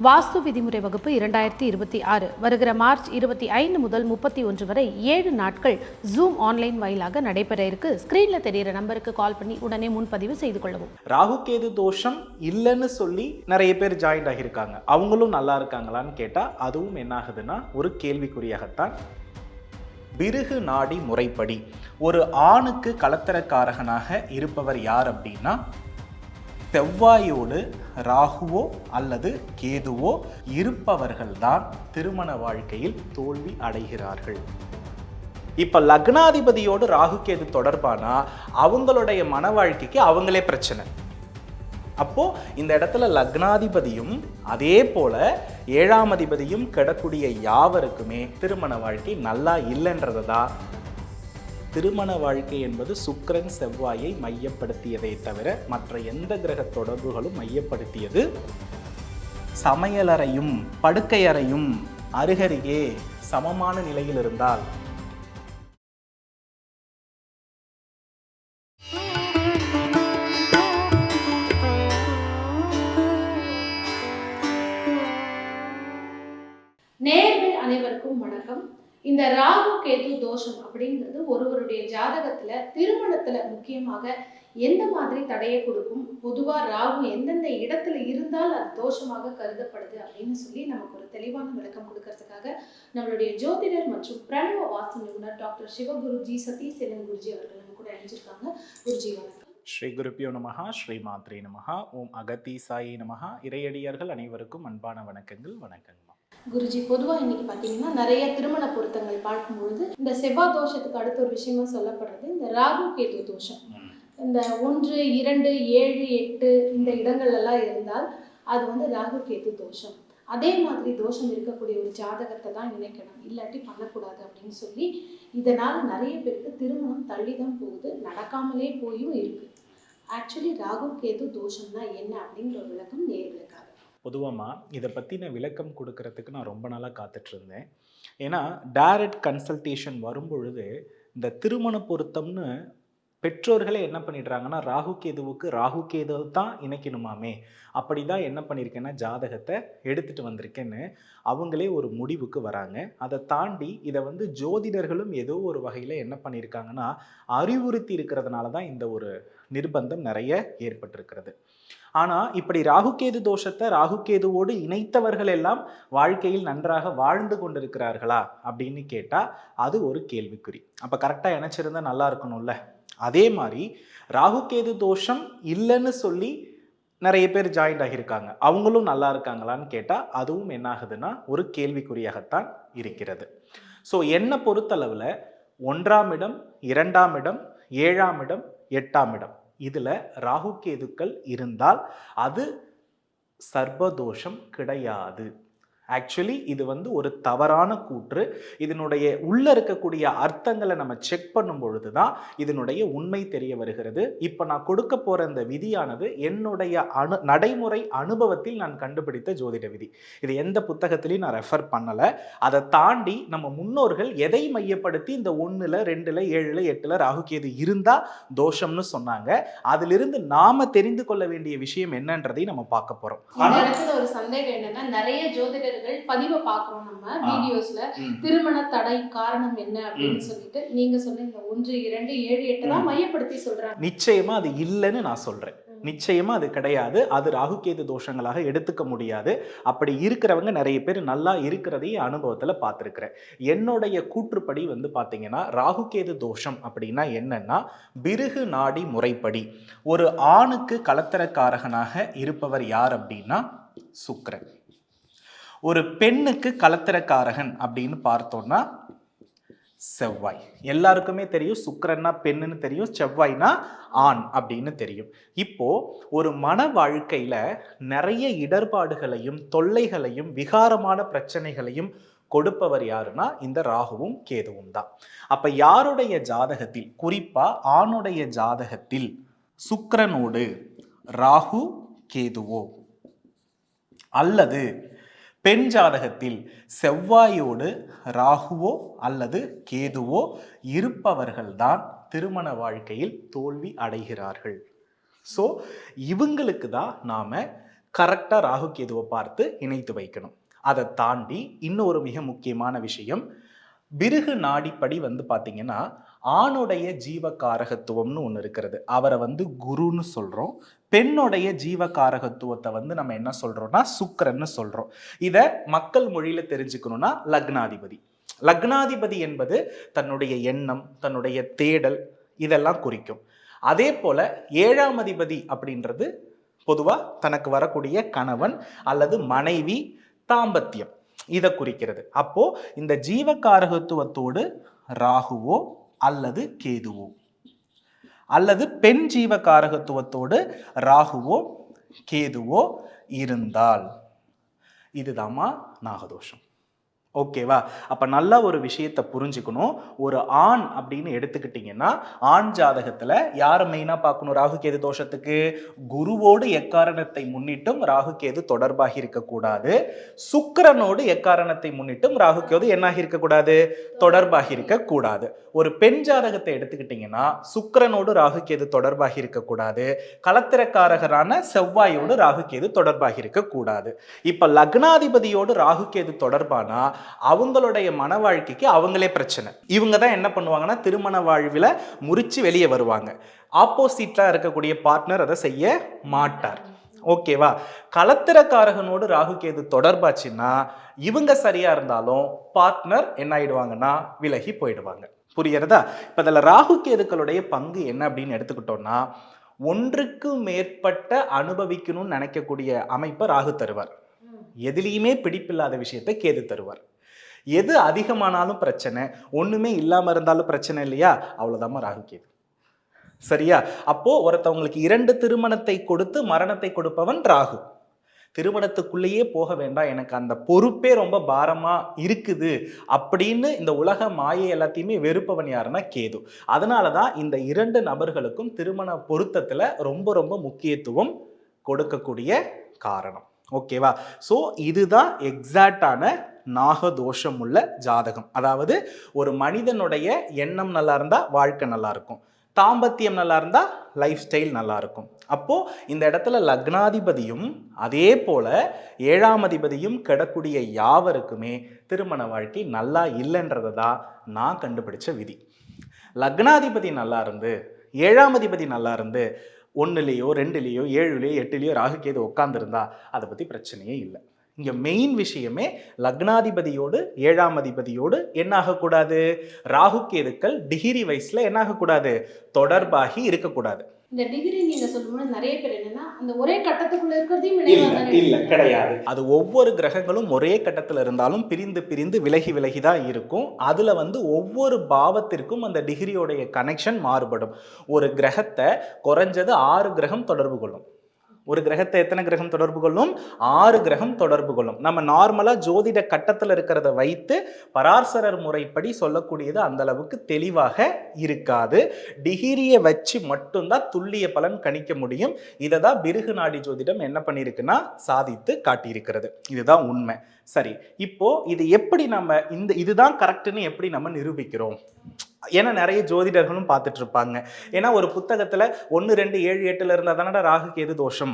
வாஸ்து விதிமுறை வகுப்பு 2026 வருகிற மார்ச் 25 முதல் 31 வரை 7 நாட்கள் ஜூம் ஆன்லைன் வாயிலாக நடைபெற இருக்கு. ஸ்கிரீன்ல தெரிகிற நம்பருக்கு கால் பண்ணி உடனே முன்பதிவு செய்து கொள்ளவும். ராகு கேது தோஷம் இல்லைன்னு சொல்லி நிறைய பேர் ஜாயின் ஆகியிருக்காங்க. அவங்களும் நல்லா இருக்காங்களான்னு கேட்டால் அதுவும் என்ன ஆகுதுன்னா ஒரு கேள்விக்குறியாகத்தான். பிருகு நாடி முறைப்படி ஒரு ஆணுக்கு கலத்தரக்காரகனாக இருப்பவர் யார் அப்படின்னா செவ்வாயோடு ராகுவோ அல்லது கேதுவோ இருப்பவர்கள்தான் திருமண வாழ்க்கையில் தோல்வி அடைகிறார்கள். இப்ப லக்னாதிபதியோடு ராகு கேது தொடர்பானா அவங்களுடைய மன வாழ்க்கைக்கு அவங்களே பிரச்சனை. அப்போ இந்த இடத்துல லக்னாதிபதியும் அதே போல 7ஆம் அதிபதியும் கிடக்கூடிய யாவருக்குமே திருமண வாழ்க்கை நல்லா இல்லைன்றதை தான். திருமண வாழ்க்கை என்பது சுக்கிரன் செவ்வாயை மையப்படுத்தியதை தவிர மற்ற எந்த கிரக தொடர்புகளும் மையப்படுத்தியது. சமையலறையும் படுக்கையறையும் அருகருகே சமமான நிலையில் இருந்தால் நேயர்கள் அனைவருக்கும் வணக்கம். இந்த ராகு கேது தோஷம் அப்படிங்கிறது ஒருவருடைய ஜாதகத்துல திருமணத்துல முக்கியமாக எந்த மாதிரி தடையை கொடுக்கும், பொதுவா ராகு எந்தெந்த இடத்துல இருந்தால் அது தோஷமாக கருதப்படுது அப்படின்னு சொல்லி நமக்கு ஒரு தெளிவான விளக்கம் கொடுக்கறதுக்காக நம்மளுடைய ஜோதிடர் மற்றும் பிரணவ வாஸ்து நிபுணர் டாக்டர் சிவகுருஜி சதீசேலன் குருஜி அவர்கள் நம்ம கூட அணிஞ்சிருக்காங்க. குருஜி வணக்கம். ஸ்ரீ குருப்பியோ நமஹா, ஸ்ரீ மாத்ரே நமஹா, ஓம் அகதி சாயி நமஹா. இறையடியார்கள் அனைவருக்கும் அன்பான வணக்கங்கள். வணக்கங்கம்மா. குருஜி, பொதுவாக இன்னைக்கு பார்த்தீங்கன்னா நிறைய திருமண பொருத்தங்கள் பார்க்கும்பொழுது இந்த செவ்வாய் தோஷத்துக்கு அடுத்த ஒரு விஷயமா சொல்லப்படுறது இந்த ராகு கேது தோஷம். இந்த 1, 2, 7, 8 இந்த இடங்கள் எல்லாம் இருந்தால் அது வந்து ராகு கேது தோஷம். அதே மாதிரி தோஷம் இருக்கக்கூடிய ஒரு ஜாதகத்தை தான் நினைக்கணும், இல்லாட்டி பண்ணக்கூடாது அப்படின்னு சொல்லி இதனால் நிறைய பேருக்கு திருமணம் தள்ளிதான் போகுது, நடக்காமலே போயும் இருக்கு. ஆக்சுவலி ராகு கேது தோஷம்னா என்ன அப்படிங்கிற ஒரு விளக்கம் நேர்களுக்காக. பொதுவாக இதை பற்றின விளக்கம் கொடுக்கறதுக்கு நான் ரொம்ப நாளாக காத்துட்ருந்தேன். ஏன்னா டைரக்ட் கன்சல்டேஷன் வரும்பொழுது இந்த திருமண பொருத்தம்னு பெற்றோர்களே என்ன பண்ணிடுறாங்கன்னா ராகு கேதுவுக்கு ராகு கேது தான் இணைக்கணுமாமே, அப்படி தான் என்ன பண்ணியிருக்கேன்னா ஜாதகத்தை எடுத்துகிட்டு வந்திருக்கேன்னு அவங்களே ஒரு முடிவுக்கு வராங்க. அதை தாண்டி இதை வந்து ஜோதிடர்களும் ஏதோ ஒரு வகையில் என்ன பண்ணியிருக்காங்கன்னா அறிவுறுத்தி இருக்கிறதுனால தான் இந்த ஒரு நிர்பந்தம் நிறைய ஏற்பட்டிருக்கிறது. ஆனால் இப்படி ராகுகேது தோஷத்தை ராகுகேதுவோடு இணைத்தவர்கள் எல்லாம் வாழ்க்கையில் நன்றாக வாழ்ந்து கொண்டிருக்கிறார்களா அப்படின்னு கேட்டால் அது ஒரு கேள்விக்குறி. அப்போ கரெக்டாக இணைச்சிருந்தா நல்லா இருக்கணும்ல. அதே மாதிரி ராகுகேது தோஷம் இல்லைன்னு சொல்லி நிறைய பேர் ஜாயின்ட் ஆகியிருக்காங்க. அவங்களும் நல்லா இருக்காங்களான்னு கேட்டால் அதுவும் என்ன ஆகுதுன்னா ஒரு கேள்விக்குறியாகத்தான் இருக்கிறது. ஸோ என்னை பொறுத்தளவில் 1ஆம் இடம், 2ஆம் இடம், 7ஆம் இடம், 8ஆம் இடம் இதில் ராகு கேதுக்கள் இருந்தால் அது சர்வதோஷம் கிடையாது. ஆக்சுவலி இது வந்து ஒரு தவறான கூற்று. இதனுடைய உள்ள இருக்கக்கூடிய அர்த்தங்களை நம்ம செக் பண்ணும் பொழுது தான் இதனுடைய உண்மை தெரிய வருகிறது. இப்போ நான் கொடுக்க போகிற இந்த விதியானது என்னுடைய நடைமுறை அனுபவத்தில் நான் கண்டுபிடித்த ஜோதிட விதி. இது எந்த புத்தகத்திலையும் நான் ரெஃபர் பண்ணலை. அதை தாண்டி நம்ம முன்னோர்கள் எதை மையப்படுத்தி இந்த 1, 2, 7, 8 ராகுகேது இருந்தால் தோஷம்னு சொன்னாங்க, அதிலிருந்து நாம தெரிந்து கொள்ள வேண்டிய விஷயம் என்னன்றதை நம்ம பார்க்க போகிறோம். ஆனால் ஒரு சந்தேகம் என்னன்னா, நிறைய ஜோதிடர் பதிவை பார்க்கிறோம் நம்ம வீடியோஸ்ல, திருமண தடை காரணம் என்ன அப்படின்னு சொல்லிட்டு நீங்க சொன்னீங்க 1, 2, 7, 8 தான் மையப்படுத்தி சொல்றாங்க. நிச்சயமா அது இல்லைன்னு நான் சொல்றேன். நிச்சயமா அது கிடையாது. அது ராகுகேது தோஷங்களாக எடுத்துக்க முடியாது. அப்படி இருக்கிறவங்க நிறைய பேர் நல்லா இருக்கிறதையும் அனுபவத்தில் பார்த்துருக்கிறேன். என்னுடைய கூற்றுப்படி வந்து பார்த்தீங்கன்னா ராகுகேது தோஷம் அப்படின்னா என்னன்னா பிருகு நாடி முறைப்படி ஒரு ஆணுக்கு கலத்தரக்காரகனாக இருப்பவர் யார் அப்படின்னா சுக்கிரன். ஒரு பெண்ணுக்கு கலத்திரக்காரகன் அப்படின்னு பார்த்தோம்னா செவ்வாய். எல்லாருக்குமே தெரியும் சுக்கிரன்னா பெண்ணுன்னு தெரியும், செவ்வாய்னா ஆண் அப்படின்னு தெரியும். இப்போ ஒரு மன வாழ்க்கையில நிறைய இடர்பாடுகளையும் தொல்லைகளையும் விகாரமான பிரச்சனைகளையும் கொடுப்பவர் யாருன்னா இந்த ராகுவும் கேதுவும் தான். அப்ப யாருடைய ஜாதகத்தில், குறிப்பா ஆணுடைய ஜாதகத்தில் சுக்கிரனோடு ராகு கேதுவோ அல்லது பெண் ஜாதகத்தில் செவ்வாயோடு ராகுவோ அல்லது கேதுவோ இருப்பவர்கள்தான் திருமண வாழ்க்கையில் தோல்வி அடைகிறார்கள். ஸோ இவங்களுக்கு தான் நாம் கரெக்டாக ராகு கேதுவை பார்த்து இணைத்து வைக்கணும். அதை தாண்டி இன்னொரு மிக முக்கியமான விஷயம், பிருகு நாடிப்படி வந்து பார்த்தீங்கன்னா ஆணுடைய ஜீவகாரகத்துவம்னு ஒன்று இருக்கிறது. அவரை வந்து குருன்னு சொல்கிறோம். பெண்ணுடைய ஜீவகாரகத்துவத்தை வந்து நம்ம என்ன சொல்கிறோம்னா சுக்கிரன்னு சொல்கிறோம். இதை மக்கள் மொழியில் தெரிஞ்சுக்கணும்னா லக்னாதிபதி. லக்னாதிபதி என்பது தன்னுடைய எண்ணம், தன்னுடைய தேடல் இதெல்லாம் குறிக்கும். அதே போல 7ஆம் அதிபதி அப்படின்றது பொதுவாக தனக்கு வரக்கூடிய கணவன் அல்லது மனைவி, தாம்பத்தியம் இதை குறிக்கிறது. அப்போ இந்த ஜீவகாரகத்துவத்தோடு ராகுவோ அல்லது கேதுவோ அல்லது பெண் ஜீவகாரகத்துவத்தோடு ராகுவோ கேதுவோ இருந்தால் இதுதாம்மா நாகதோஷம். ஓகேவா? அப்போ நல்ல ஒரு விஷயத்தை புரிஞ்சுக்கணும். ஒரு ஆண் அப்படின்னு எடுத்துக்கிட்டிங்கன்னா ஆண் ஜாதகத்தில் யாரை மெயினாக பார்க்கணும்? ராகு கேது தோஷத்துக்கு குருவோடு எக்காரணத்தை முன்னிட்டும் ராகு கேது தொடர்பாகி இருக்கக்கூடாது. சுக்கிரனோடு எக்காரணத்தை முன்னிட்டும் ராகு கேது என்னாகி இருக்கக்கூடாது? தொடர்பாகி இருக்கக்கூடாது. ஒரு பெண் ஜாதகத்தை எடுத்துக்கிட்டிங்கன்னா சுக்கிரனோடு ராகு கேது தொடர்பாகி இருக்கக்கூடாது. களத்திரக்காரகரான செவ்வாயோடு ராகு கேது தொடர்பாகி இருக்கக்கூடாது. இப்போ லக்னாதிபதியோடு ராகு கேது தொடர்பானா அவங்களுடைய மன வாழ்க்கைக்கு அவங்களே பிரச்சனை. இவங்க தான் என்ன பண்ணுவாங்கன்னா திருமண வாழ்வில் முறிச்சு வெளியே வருவாங்க. ஆப்போசிட்டா இருக்கக்கூடிய பார்ட்னர் அதை செய்ய மாட்டார். ஓகேவா? களத்திரக்காரகனோடு ராகு கேது தொடர்பாச்சுன்னா இவங்க சரியா இருந்தாலும் பார்ட்னர் என்ன ஆயிடுவாங்கன்னா விலகி போயிடுவாங்க. புரியுறதா? இப்ப இதுல ராகு கேதுக்களுடைய பங்கு என்ன அப்படின்னு எடுத்துக்கிட்டோம்னா, ஒன்றுக்கு மேற்பட்ட அனுபவிக்கணும்னு நினைக்கக்கூடிய அமைப்பை ராகு தருவார். எதுலேயுமே பிடிப்பில்லாத விஷயத்தை கேது தருவார். எது அதிகமானாலும் பிரச்சனை, ஒண்ணுமே இல்லாம இருந்தாலும் பிரச்சனை இல்லையா? அவ்வளவுதான் ராகு கேது. சரியா? அப்போ ஒருத்தவங்களுக்கு 2 திருமணத்தை கொடுத்து மரணத்தை கொடுப்பவன் ராகு. திருமணத்துக்குள்ளேயே போக வேண்டாம், எனக்கு அந்த பொறுப்பே ரொம்ப பாரமா இருக்குது அப்படின்னு இந்த உலக மாயை எல்லாத்தையுமே வெறுப்பவன் யாருன்னா கேது. அதனாலதான் இந்த 2 நபர்களுக்கும் திருமண பொருத்தத்துல ரொம்ப ரொம்ப முக்கியத்துவம் கொடுக்கக்கூடிய காரணம். ஓகேவா? ஸோ இதுதான் எக்ஸாக்டான நாகதோஷம் உள்ள ஜாதகம். அதாவது ஒரு மனிதனுடைய எண்ணம் நல்லா இருந்தா வாழ்க்கை நல்லா இருக்கும், தாம்பத்தியம் நல்லா இருந்தா லைஃப் ஸ்டைல் நல்லா இருக்கும். அப்போ இந்த இடத்துல லக்னாதிபதியும் அதே போல 7ஆம் அதிபதியும் கிடக்கூடிய யாவருக்குமே திருமண வாழ்க்கை நல்லா இல்லைன்றதை தான் நான் கண்டுபிடிச்ச விதி. லக்னாதிபதி நல்லா இருந்து 7ஆம் அதிபதி நல்லா இருந்து 1லேயோ 2லேயோ 7லேயோ 8லேயோ ராகு கேது உட்காந்துருந்தா அதை பற்றி பிரச்சனையே இல்லை. இங்கே மெயின் விஷயமே லக்னாதிபதியோடு 7ஆம் அதிபதியோடு என்ன ஆகக்கூடாது? ராகு கேதுக்கள் டிகிரி வைஸ்ல என்ன ஆகக்கூடாது? தொடர்பாகி இருக்கக்கூடாது. இந்த டிகிரி நீங்க சொல்லும்போது நிறைய பேர் என்னன்னா அந்த ஒரே கட்டத்துக்குள்ள இருக்கிறதையும் இல்ல கிடையாது. அது ஒவ்வொரு கிரகங்களும் ஒரே கட்டத்தில் இருந்தாலும் பிரிந்து பிரிந்து விலகி விலகி தான் இருக்கும். அதுல வந்து ஒவ்வொரு பாவத்திற்கும் அந்த டிகிரியோடைய கனெக்ஷன் மாறுபடும். ஒரு கிரகத்தை குறைஞ்சது 6 கிரகம் தொடர்பு கொள்ளும். ஒரு கிரகத்தை எத்தனை கிரகம் தொடர்பு கொள்ளும்? 6 கிரகம் தொடர்பு கொள்ளும். நம்ம நார்மலா ஜோதிட கட்டத்தில் இருக்கிறத வைத்து பராசரர் முறைப்படி சொல்லக்கூடியது அந்த அளவுக்கு தெளிவாக இருக்காது. டிகிரியை வச்சு மட்டும்தான் துல்லிய பலன் கணிக்க முடியும். இதை தான் பிருகு நாடி ஜோதிடம் என்ன பண்ணியிருக்குன்னா சாதித்து காட்டியிருக்கிறது. இதுதான் உண்மை. சரி, இப்போ இது எப்படி நம்ம இதுதான் கரெக்டுன்னு எப்படி நம்ம நிரூபிக்கிறோம்? ஏன்னா நிறைய ஜோதிடர்களும் பார்த்துட்டு இருப்பாங்க. ஏன்னா ஒரு புத்தகத்துல 1, 2, 7, 8ல இருந்தா தானடா ராகு கேது தோஷம்.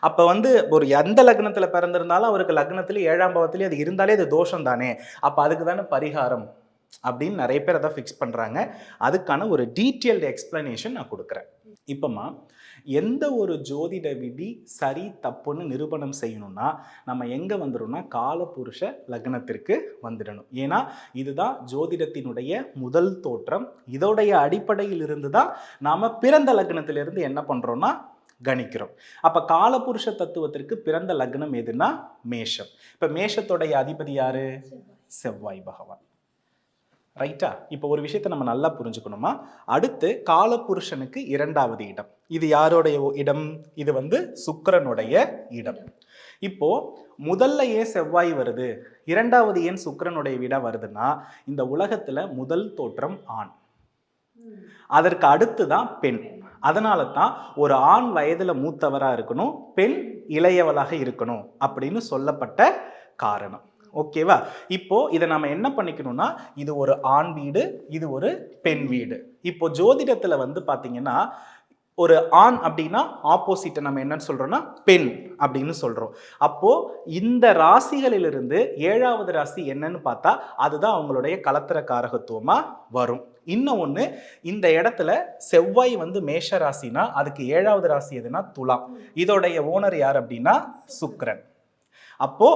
அப்ப வந்து ஒரு எந்த லக்னத்துல பிறந்திருந்தாலும் அவருக்கு லக்னத்திலே 7ஆம் பாவத்திலே அது இருந்தாலே அது தோஷம் தானே, அப்ப அதுக்கு தானே பரிகாரம் அப்படின்னு நிறைய பேர் அதை ஃபிக்ஸ் பண்றாங்க. அதுக்கான ஒரு டீட்டெயில்டு எக்ஸ்பிளனேஷன் நான் கொடுக்குறேன். இப்பமா எந்த ஒரு ஜோதிட விதி சரி தப்புன்னு நிரூபணம் செய்யணும்னா நம்ம எங்கே வந்துடும்னா காலபுருஷ லக்னத்திற்கு வந்துடணும். ஏன்னா இதுதான் ஜோதிடத்தினுடைய முதல் தோற்றம். இதோடைய அடிப்படையில் இருந்து தான் நாம் பிறந்த லக்னத்திலிருந்து என்ன பண்ணுறோம்னா கணிக்கிறோம். அப்போ காலபுருஷ தத்துவத்திற்கு பிறந்த லக்னம் எதுனா மேஷம். இப்போ மேஷத்தோடைய அதிபதி யாரு? செவ்வாய் பகவான். ரைட்டா? இப்போ ஒரு விஷயத்தை நம்ம நல்லா புரிஞ்சுக்கணுமா? அடுத்து காலபுருஷனுக்கு 2வது இடம். இது யாருடைய இடம்? இது வந்து சுக்கிரனுடைய இடம். இப்போ முதல்ல ஏன் செவ்வாய் வருது, 2வது ஏன் சுக்கிரனுடைய இடம் வருதுன்னா இந்த உலகத்துல முதல் தோற்றம் ஆண், அதற்கு அடுத்து தான் பெண். அதனால தான் ஒரு ஆண் வயதுல மூத்தவரா இருக்கணும், பெண் இளையவளாக இருக்கணும் அப்படின்னு சொல்லப்பட்ட காரணம். ஓகேவா? இப்போ இதை நம்ம என்ன பண்ணிக்கணும்னா இது ஒரு ஆண் வீடு, இது ஒரு பெண் வீடு. இப்போ ஜோதிடத்துல வந்து பாத்தீங்கன்னா ஒரு ஆண் அப்படின்னா ஆப்போசிட்டை நம்ம என்னன்னு சொல்றோம்னா பெண் அப்படின்னு சொல்றோம். அப்போ இந்த ராசிகளிலிருந்து 7வது ராசி என்னன்னு பார்த்தா அதுதான் அவங்களுடைய கலத்திர காரகத்துவமா வரும். இன்னும் ஒண்ணு, இந்த இடத்துல செவ்வாய் மேஷ ராசினா அதுக்கு 7வது ராசி எதுனா துலாம். இதோடைய ஓனர் யார் அப்படின்னா சுக்கிரன். அப்போ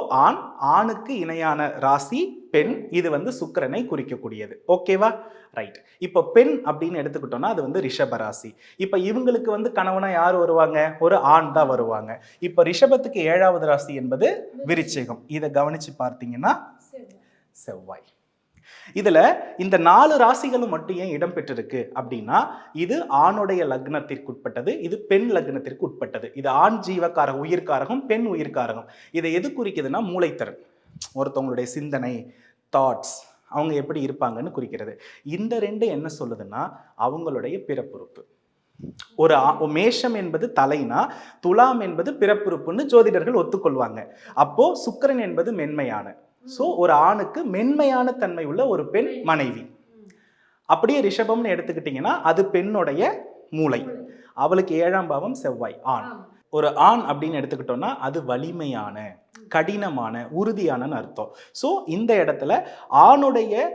ஆணுக்கு இணையான ராசி பெண், இது சுக்கிரனை குறிக்கக்கூடியது. ஓகேவா? ரைட். இப்போ பெண் அப்படின்னு எடுத்துக்கிட்டோம்னா அது ரிஷப ராசி. இப்போ இவங்களுக்கு கணவனா யார் வருவாங்க? ஒரு ஆண் தான் வருவாங்க. இப்போ ரிஷபத்துக்கு 7வது ராசி என்பது விருச்சிகம். இதை கவனிச்சு பார்த்தீங்கன்னா செவ்வாய். இதுல இந்த 4 ராசிகளும் மட்டும் ஏன் இடம் பெற்றிருக்கு அப்படின்னா இது ஆணுடைய லக்னத்திற்கு உட்பட்டது, இது பெண் லக்னத்திற்கு உட்பட்டது. இது ஆண் ஜீவகாரகம் உயிர்காரகம், பெண் உயிர்காரகம். இதை எது குறிக்குதுன்னா மூளைத்திறன், ஒருத்தவங்களுடைய சிந்தனை, தாட்ஸ், அவங்க எப்படி இருப்பாங்கன்னு குறிக்கிறது. இந்த ரெண்டு என்ன சொல்லுதுன்னா அவங்களுடைய பிறப்புறுப்பு. ஒரு மேஷம் என்பது தலைனா துலாம் என்பது பிறப்புறுப்புன்னு ஜோதிடர்கள் ஒத்துக்கொள்வாங்க. அப்போ சுக்கிரன் என்பது மென்மையான, சோ ஒரு ஆணுக்கு மென்மையான தன்மை உள்ள ஒரு பெண் மனைவி. அப்படியே ரிஷபம்னு எடுத்துக்கிட்டீங்கன்னா அது பெண்ணுடைய மூளை, அவளுக்கு 7ஆம் பாவம் செவ்வாய், ஆண். ஒரு ஆண் அப்படின்னு எடுத்துக்கிட்டோம்னா அது வலிமையான, கடினமான, உறுதியான அர்த்தம். சோ இந்த இடத்துல ஆணுடைய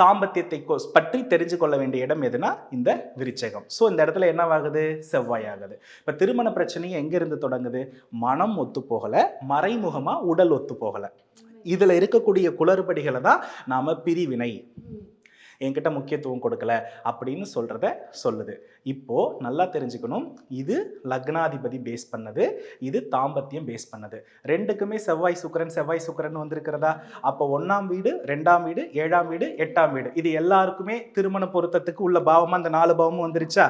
தாம்பத்தியத்தை பற்றி தெரிஞ்சு கொள்ள வேண்டிய இடம் எதுனா இந்த விருச்சகம். ஸோ இந்த இடத்துல என்னவாகுது? செவ்வாய் ஆகுது. இப்போ திருமண பிரச்சனையும் எங்கிருந்து தொடங்குது? மனம் ஒத்து போகலை, மறைமுகமா உடல் ஒத்து போகலை. இதுல இருக்கக்கூடிய குளறுபடிகளை தான் நாம பிரிவினை, என்கிட்ட முக்கியத்துவம் கொடுக்கல அப்படின்னு சொல்லுது. இப்போ நல்லா தெரிஞ்சுக்கணும், இது லக்னாதிபதி பேஸ் பண்ணது, இது தாம்பத்தியம் பேஸ் பண்ணது. ரெண்டுக்குமே செவ்வாய் சுக்கிரன் வந்திருக்கிறதா? அப்போ 1ஆம் வீடு, 2ஆம் வீடு, 7ஆம் வீடு, 8ஆம் வீடு, இது எல்லாருக்குமே திருமண பொருத்தத்துக்கு உள்ள பாவமா அந்த 4 பாவமும் வந்துருச்சா?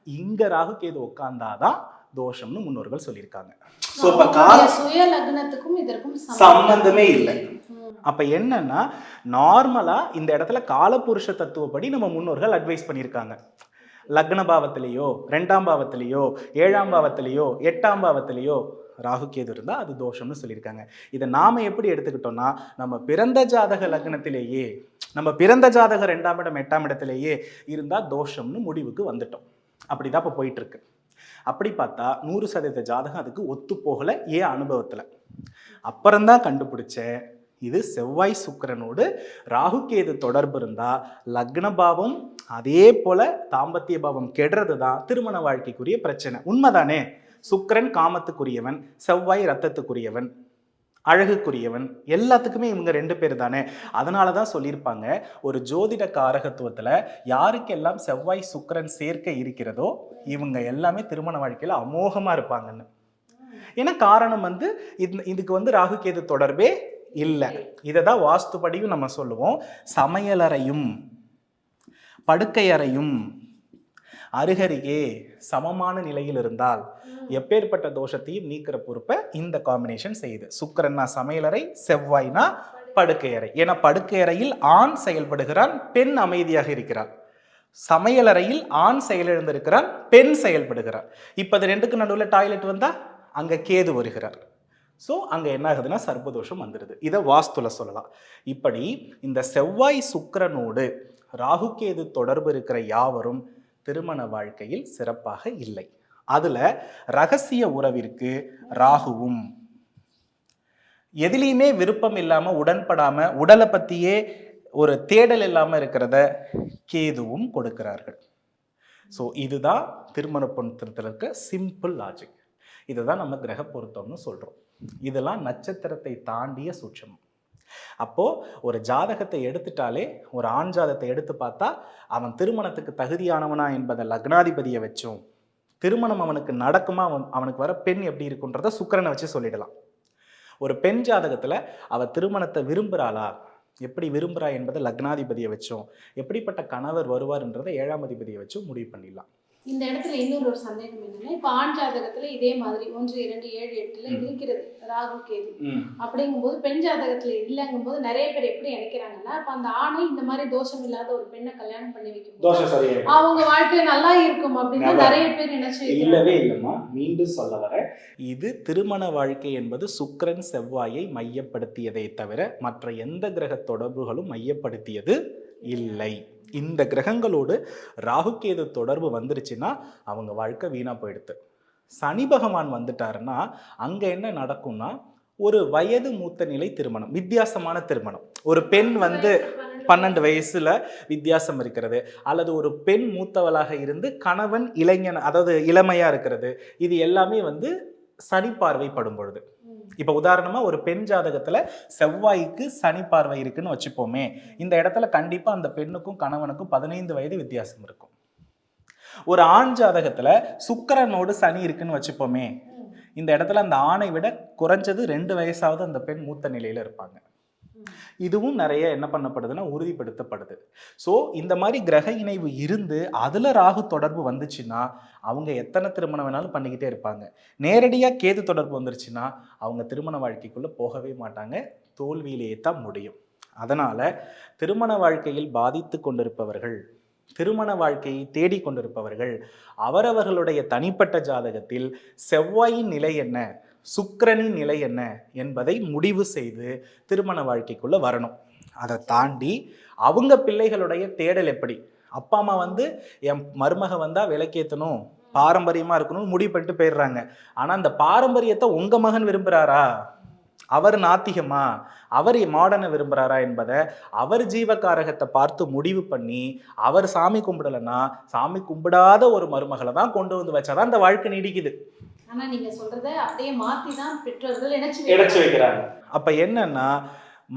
இங்க ராகு கேது உட்கார்ந்தாதான் தோஷம்னு முன்னோர்கள் சொல்லியிருக்காங்க. சுய லக்னத்துக்கும் இதற்கும் சம்பந்தமே இல்லை. அப்ப என்னன்னா நார்மலா இந்த இடத்துல காலபுருஷ தத்துவப்படி நம்ம முன்னோர்கள் அட்வைஸ் பண்ணியிருக்காங்க. லக்ன பாவத்திலேயோ 2ஆம் பாவத்திலேயோ 7ஆம் பாவத்திலேயோ 8ஆம் பாவத்திலேயோ ராகு கேது இருந்தா அது தோஷம்னு சொல்லியிருக்காங்க. இதை நாம எப்படி எடுத்துக்கிட்டோம்னா நம்ம பிறந்த ஜாதக லக்னத்திலேயே, நம்ம பிறந்த ஜாதக 2ஆம் இடம் 8ஆம் இடத்திலேயே இருந்தா தோஷம்னு முடிவுக்கு வந்துட்டோம். அப்படிதான் இப்ப போயிட்டு இருக்கு. அப்படி பார்த்தா 100% ஜாதகம் அதுக்கு ஒத்து போகல. ஏன் அனுபவத்துல அப்புறம்தான் கண்டுபிடிச்சேன், இது செவ்வாய் சுக்கிரனோடு ராகு கேது தொடர்பு இருந்தா லக்ன பாவம் அதே போல தாம்பத்திய பாவம் கெடுறது தான் திருமண வாழ்க்கைக்குரிய பிரச்சனை. உண்மைதானே? சுக்கிரன் காமத்துக்குரியவன், செவ்வாய் ரத்தத்துக்குரியவன், அழகுக்குரியவன், எல்லாத்துக்குமே இவங்க 2 பேர் தானே. அதனாலதான் சொல்லியிருப்பாங்க ஒரு ஜோதிட காரகத்துவத்துல யாருக்கெல்லாம் செவ்வாய் சுக்கிரன் சேர்க்கை இருக்கிறதோ இவங்க எல்லாமே திருமண வாழ்க்கையில அமோகமா இருப்பாங்கன்னு. ஏன்னா காரணம் இதுக்கு ராகு கேது தொடர்பே இல்லை. இததான் வாஸ்துபடியும் நம்ம சொல்லுவோம். சமையலறையும் படுக்கை அறையும் அருகருகே சமமான நிலையில் இருந்தால் எப்பேற்பட்ட தோஷத்தையும் நீக்கிற பொறுப்பை இந்த காம்பினேஷன் செய்யுது. சுக்கிரன்னா சமையலறை, செவ்வாய்னா படுக்கை அறை. ஏன்னா படுக்கை அறையில் ஆண் செயல்படுகிறான், பெண் அமைதியாக இருக்கிறார். சமையலறையில் ஆண் செயலிழந்திருக்கிறான், பெண் செயல்படுகிறார். இப்ப இது ரெண்டுக்கு நடுவில் டாய்லெட் வந்தா அங்க கேது வருகிறார். ஸோ அங்கே என்ன ஆகுதுன்னா சர்ப்பதோஷம் வந்துடுது. இதை வாஸ்துல சொல்லலாம். இப்படி இந்த செவ்வாய் சுக்கிரனோடு ராகு கேது தொடர்பு இருக்கிற யாவரும் திருமண வாழ்க்கையில் சிறப்பாக இல்லை. அதுல ரகசிய உறவிற்கு ராகுவும், எதிலையுமே விருப்பம் இல்லாம உடன்படாம உடலை பத்தியே ஒரு தேடல் இல்லாம இருக்கிறத கேதுவும் கொடுக்கிறார்கள். ஸோ இதுதான் திருமண பொருத்தத்தில் இருக்க சிம்பிள் லாஜிக். இதுதான் நம்ம கிரக பொருத்தம்னு சொல்றோம். இதெல்லாம் நட்சத்திரத்தை தாண்டிய சூட்சமம். அப்போ ஒரு ஜாதகத்தை எடுத்துட்டாலே, ஒரு ஆண் ஜாதகத்தை எடுத்து பார்த்தா அவன் திருமணத்துக்கு தகுதியானவனா என்பதை லக்னாதிபதியை வச்சும், திருமணம் அவனுக்கு நடக்குமா, அவனுக்கு வர பெண் எப்படி இருக்குன்றத சுக்கிரனை வச்சு சொல்லிடலாம். ஒரு பெண் ஜாதகத்துல அவ திருமணத்தை விரும்புறாளா, எப்படி விரும்புறா என்பதை லக்னாதிபதியை வச்சும், எப்படிப்பட்ட கணவர் வருவார்ன்றதை 7ஆம் அதிபதியை வச்சும் முடிவு பண்ணிடலாம். இந்த இடத்துல இன்னொரு சந்தேகம் என்னன்னா, இப்ப ஆண் ஜாதகத்துல இதே மாதிரி 1, 2, 7, 8ல இருக்கிறது ராகு கேது. அப்படிங்கும்போது பெண் ஜாதகத்துல இல்லங்கும் போது நிறைய பேர் எப்படி நினைக்கிறாங்கன்னா, அப்ப அந்த ஆணை இந்த மாதிரி தோஷம் இல்லாத ஒரு பெண்ணை கல்யாணம் பண்ணி வைக்கும் அவங்க வாழ்க்கை நல்லா இருக்கும் அப்படின்னு நிறைய பேர் நினைச்சு. இல்லவே இல்லம்மா, மீண்டும் சொல்ல வர, இது திருமண வாழ்க்கை என்பது சுக்கிரன் செவ்வாயை மையப்படுத்தியதை தவிர மற்ற எந்த கிரக தொடர்புகளும் மையப்படுத்தியது இல்லை. இந்த கிரகங்களோடு ராகு கேது தொடர்பு வந்துருச்சுன்னா அவங்க வாழ்க்கை வீணா போயிடுது. சனி பகவான் வந்துட்டாருன்னா அங்க என்ன நடக்கும்னா ஒரு வயது மூத்த நிலை திருமணம், வித்தியாசமான திருமணம். ஒரு பெண் வந்து 12 வயசுல வித்தியாசம் இருக்கிறது, அல்லது ஒரு பெண் மூத்தவளாக இருந்து கணவன் இளைஞன், அதாவது இளமையா இருக்கிறது, இது எல்லாமே வந்து சனி பார்வை படும் பொழுது. இப்ப உதாரணமா ஒரு பெண் ஜாதகத்துல செவ்வாய்க்கு சனி பார்வை இருக்குன்னு வச்சுப்போமே, இந்த இடத்துல கண்டிப்பா அந்த பெண்ணுக்கும் கணவனுக்கும் 15 வயது வித்தியாசம் இருக்கும். ஒரு ஆண் ஜாதகத்துல சுக்கிரனோடு சனி இருக்குன்னு வச்சுப்போமே, இந்த இடத்துல அந்த ஆணை விட குறைஞ்சது 2 வயசாவது அந்த பெண் மூத்த நிலையில இருப்பாங்க. இதுவும் நிறைய என்ன பண்ணப்படுதுன்னா உறுதிப்படுத்தப்படுது. ஸோ இந்த மாதிரி கிரக இணைவு இருந்து அதுல ராகு தொடர்பு வந்துச்சுன்னா அவங்க எத்தனை திருமணம் வேணாலும் பண்ணிக்கிட்டே இருப்பாங்க. நேரடியா கேது தொடர்பு வந்துருச்சுன்னா அவங்க திருமண வாழ்க்கைக்குள்ள போகவே மாட்டாங்க, தோல்வியிலேயே தான் முடியும். அதனால திருமண வாழ்க்கையில் பாதித்து கொண்டிருப்பவர்கள், திருமண வாழ்க்கையை தேடிக்கொண்டிருப்பவர்கள் அவரவர்களுடைய தனிப்பட்ட ஜாதகத்தில் செவ்வாயின் நிலை என்ன, சுக்கிரனின் நிலை என்ன என்பதை முடிவு செய்து திருமண வாழ்க்கைக்குள்ள வரணும். அதை தாண்டி அவங்க பிள்ளைகளுடைய தேடல் எப்படி, அப்பா அம்மா வந்து என் மருமக வந்தா விளக்கேற்றணும், பாரம்பரியமா இருக்கணும்னு முடிவு பண்ணிட்டு போயிடுறாங்க. ஆனா அந்த பாரம்பரியத்தை உங்க மகன் விரும்புறாரா, அவர் நாத்திகமா, அவர் மாடர்னை விரும்புறாரா என்பதை அவர் ஜீவகாரகத்தை பார்த்து முடிவு பண்ணி, அவர் சாமி கும்பிடலைன்னா சாமி கும்பிடாத ஒரு மருமகளை தான் கொண்டு வந்து வச்சாதான் அந்த வாழ்க்கை நீடிக்குது. ஆனா நீங்க சொல்றத அப்படியே மாத்தி தான் பெற்றோர்கள் இணைச்சு வைக்கிறாங்க. அப்ப என்னன்னா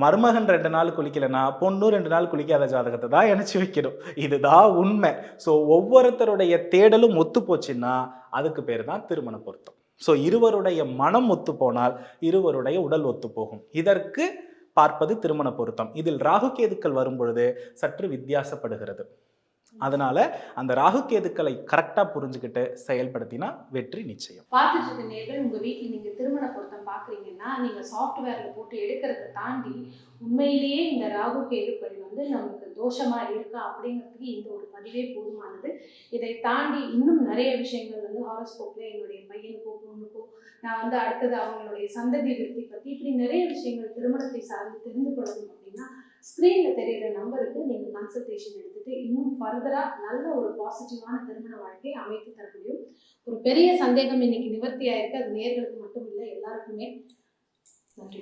மருமகன் 2 நாள் குளிக்கலன்னா பொண்ணு 2 நாள் குளிக்காத ஜாதகத்தை தான் இணைச்சு வைக்கணும். இதுதான் உண்மை. ஸோ ஒவ்வொருத்தருடைய தேடலும் ஒத்து போச்சுன்னா அதுக்கு பேர் தான் திருமண பொருத்தம். ஸோ இருவருடைய மனம் ஒத்து போனால் இருவருடைய உடல் ஒத்து போகும். இதற்கு பார்ப்பது திருமண பொருத்தம். இதில் ராகு கேதுக்கள் வரும் பொழுது சற்று வித்தியாசப்படுகிறது. அதனால அந்த ராகு கேதுக்களை கரெக்டா புரிஞ்சுக்கிட்டு செயல்படுத்தினா வெற்றி நிச்சயம். பார்த்துட்டு இருக்க நேர்கள் உங்க வீட்டில் நீங்க திருமண பொருத்தம் பாக்குறீங்கன்னா நீங்க சாஃப்ட்வேர்ல போட்டு எடுக்கிறத தாண்டி உண்மையிலேயே இந்த ராகு கேதுக்கள் வந்து நமக்கு தோஷமா இருக்கா அப்படிங்கிறதுக்கு இந்த ஒரு பதிவே போதுமானது. இதை தாண்டி இன்னும் நிறைய விஷயங்கள் வந்து ஹாரோஸ்கோப்ல என்னுடைய பையனுக்கோ பொண்ணுக்கோ நான் வந்து அடுத்தது அவங்களுடைய சந்ததி விருத்தி பத்தி இப்படி நிறைய விஷயங்கள் திருமணத்தை சார்ந்து தெரிந்து கொள்ளணும் அப்படின்னா ஸ்க்ரீனில் தெரிகிற நம்பருக்கு நீங்கள் கன்சல்டேஷன் எடுத்துகிட்டு இன்னும் ஃபர்தராக நல்ல ஒரு பாசிட்டிவான திருமண வாழ்க்கையை அமைத்து தர முடியும். ஒரு பெரிய சந்தேகம் இன்னைக்கு நிவர்த்தி ஆயிருக்கு. அது நேர்களுக்கு மட்டும் இல்லை, எல்லாருக்குமே. நன்றி.